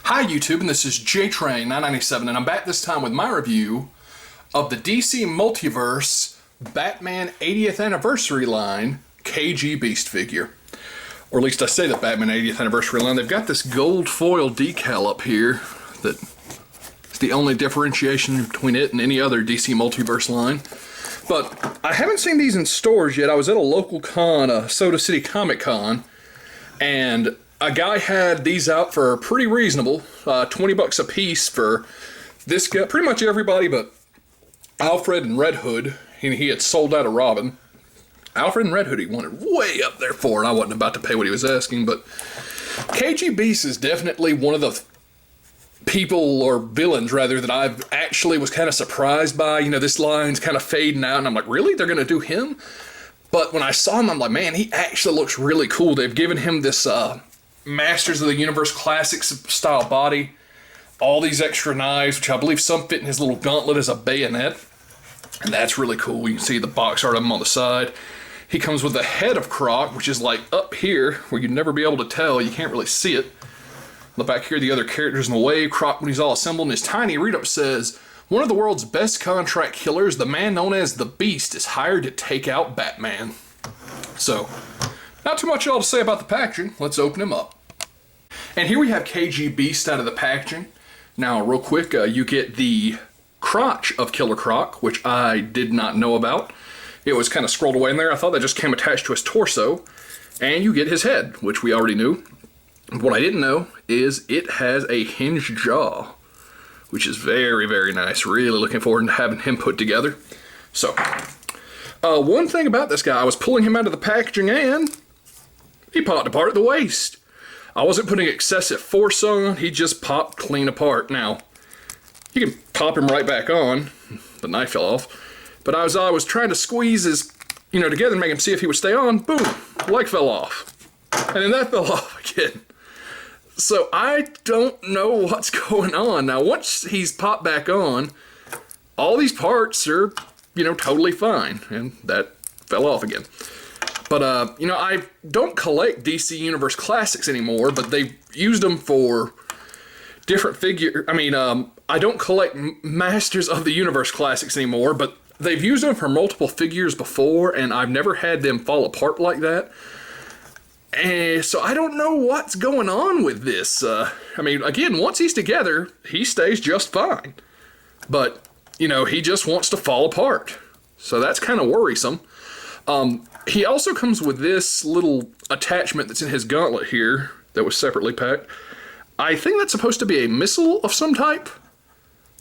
Hi YouTube, and this is JTrain997, and I'm back this time with my review of the DC Multiverse Batman 80th Anniversary line KG Beast figure. Or at least I say the Batman 80th Anniversary line. They've got this gold foil decal up here that is the only differentiation between it and any other DC Multiverse line. But I haven't seen these in stores yet. I was at a local con, Soda City Comic Con, and a guy had these out for pretty reasonable, 20 bucks a piece for this guy, pretty much everybody but Alfred and Red Hood. He had sold out of Robin. Alfred and Red Hood he wanted way up there for, and I wasn't about to pay what he was asking, but KG Beast is definitely one of the people, or villains rather, that I've actually was kind of surprised by. You know, this line's kind of fading out, and I'm like, really? They're going to do him? But when I saw him, I'm like, man, he actually looks really cool. They've given him this Masters of the Universe Classics style body. All these extra knives, which I believe some fit in his little gauntlet as a bayonet. And that's really cool. You can see the box art of him on the side. He comes with the head of Croc, which is like up here, where you'd never be able to tell. You can't really see it. On the back here, the other characters in the wave. Croc, when he's all assembled, and his tiny read-up says, one of the world's best contract killers, the man known as the Beast, is hired to take out Batman. So, not too much at all to say about the packaging. Let's open him up. And here we have KG Beast out of the packaging. Now, real quick, you get the crotch of Killer Croc, which I did not know about. It was kind of scrolled away in there. I thought that just came attached to his torso. And you get his head, which we already knew. What I didn't know is it has a hinged jaw, which is very, very nice. Really looking forward to having him put together. So, one thing about this guy, I was pulling him out of the packaging and he popped apart at the waist. I wasn't putting excessive force on, he just popped clean apart. Now, you can pop him right back on. The knife fell off. But as I was trying to squeeze his, together and make him see if he would stay on, boom, leg fell off. And then that fell off again. So I don't know what's going on. Now, once he's popped back on, all these parts are, totally fine. And that fell off again. But, I don't collect DC Universe Classics anymore, but they've used them for different figure. I don't collect Masters of the Universe Classics anymore, but they've used them for multiple figures before, and I've never had them fall apart like that. And so I don't know what's going on with this. Again, once he's together, he stays just fine. But, he just wants to fall apart. So that's kind of worrisome. He also comes with this little attachment that's in his gauntlet here that was separately packed. I think that's supposed to be a missile of some type.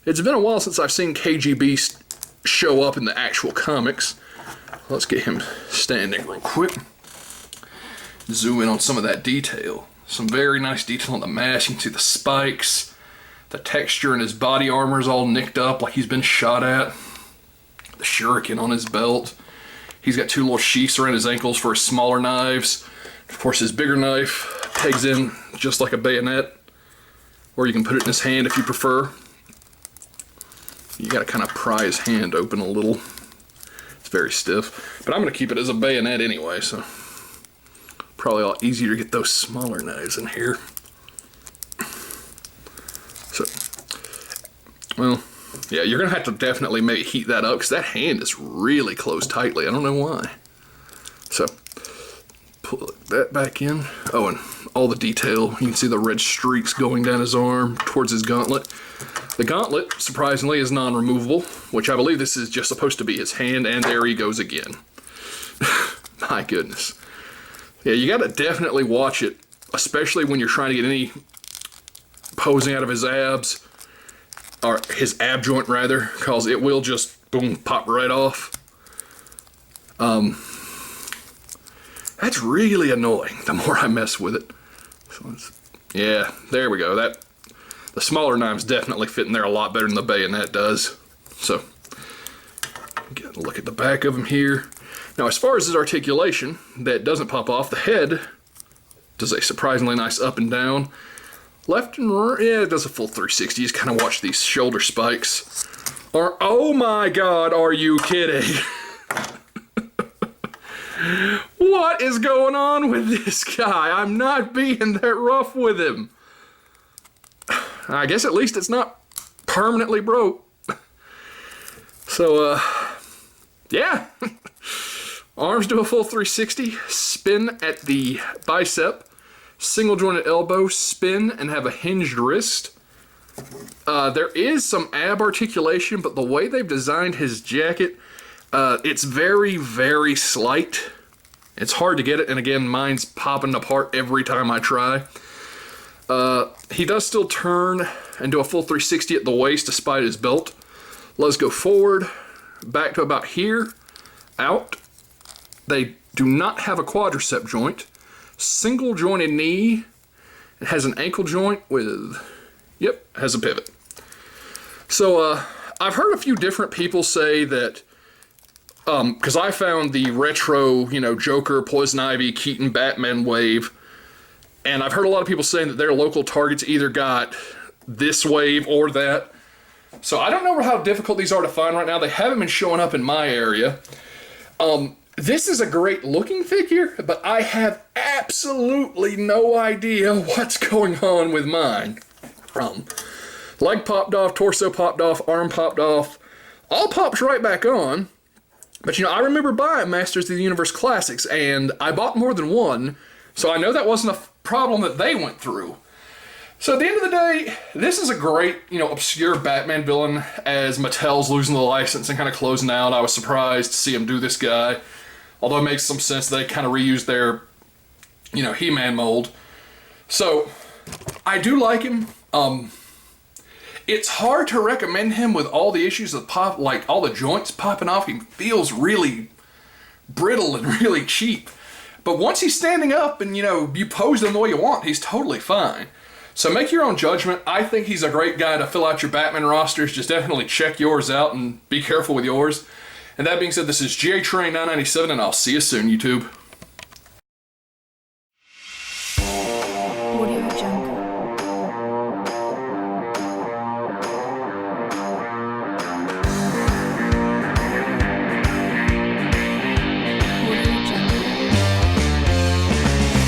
It's been a while since I've seen KG Beast show up in the actual comics. Let's get him standing real quick. Zoom in on some of that detail. Some very nice detail on the mask. You can see the spikes. The texture in his body armor is all nicked up like he's been shot at. The shuriken on his belt. He's got two little sheaths around his ankles for his smaller knives. Of course, his bigger knife pegs in just like a bayonet. Or you can put it in his hand if you prefer. You gotta kind of pry his hand open a little. It's very stiff. But I'm gonna keep it as a bayonet anyway, so probably a lot easier to get those smaller knives in here. So, well, yeah, you're gonna have to definitely maybe heat that up because that hand is really closed tightly. I don't know why. So, pull that back in. Oh, and all the detail. You can see the red streaks going down his arm towards his gauntlet. The gauntlet, surprisingly, is non-removable, which I believe this is just supposed to be his hand, and there he goes again. My goodness. Yeah, you gotta definitely watch it, especially when you're trying to get any posing out of his abs, or his ab joint rather, because it will just, boom, pop right off. That's really annoying the more I mess with it. So yeah, there we go. The smaller knives definitely fit in there a lot better than the bayonet does. So, get a look at the back of him here. Now, as far as his articulation, that doesn't pop off. The head does a surprisingly nice up and down. Left and right, yeah, it does a full 360. You just kind of watch these shoulder spikes. Oh my God, are you kidding? What is going on with this guy? I'm not being that rough with him. I guess at least it's not permanently broke. So, yeah. Arms do a full 360, spin at the bicep, single jointed elbow, spin, and have a hinged wrist. There is some ab articulation, but the way they've designed his jacket, it's very, very slight. It's hard to get it, and again, mine's popping apart every time I try. He does still turn and do a full 360 at the waist despite his belt. Let's go forward, back to about here, out. They do not have a quadricep joint. Single jointed knee. It has an ankle joint with, yep, has a pivot. So I've heard a few different people say that, because I found the retro, Joker, Poison Ivy, Keaton, Batman wave, and I've heard a lot of people saying that their local Targets either got this wave or that. So I don't know how difficult these are to find right now. They haven't been showing up in my area. This is a great looking figure, but I have absolutely no idea what's going on with mine. Leg popped off, torso popped off, arm popped off, all pops right back on. But I remember buying Masters of the Universe Classics, and I bought more than one, so I know that wasn't a problem that they went through. So at the end of the day, this is a great, obscure Batman villain as Mattel's losing the license and kind of closing out. I was surprised to see him do this guy. Although it makes some sense they kind of reused their, He-Man mold. So, I do like him. It's hard to recommend him with all the issues of pop, like all the joints popping off. He feels really brittle and really cheap. But once he's standing up and, you pose him the way you want, he's totally fine. So make your own judgment. I think he's a great guy to fill out your Batman rosters. Just definitely check yours out and be careful with yours. And that being said, this is JTrain997, and I'll see you soon, YouTube.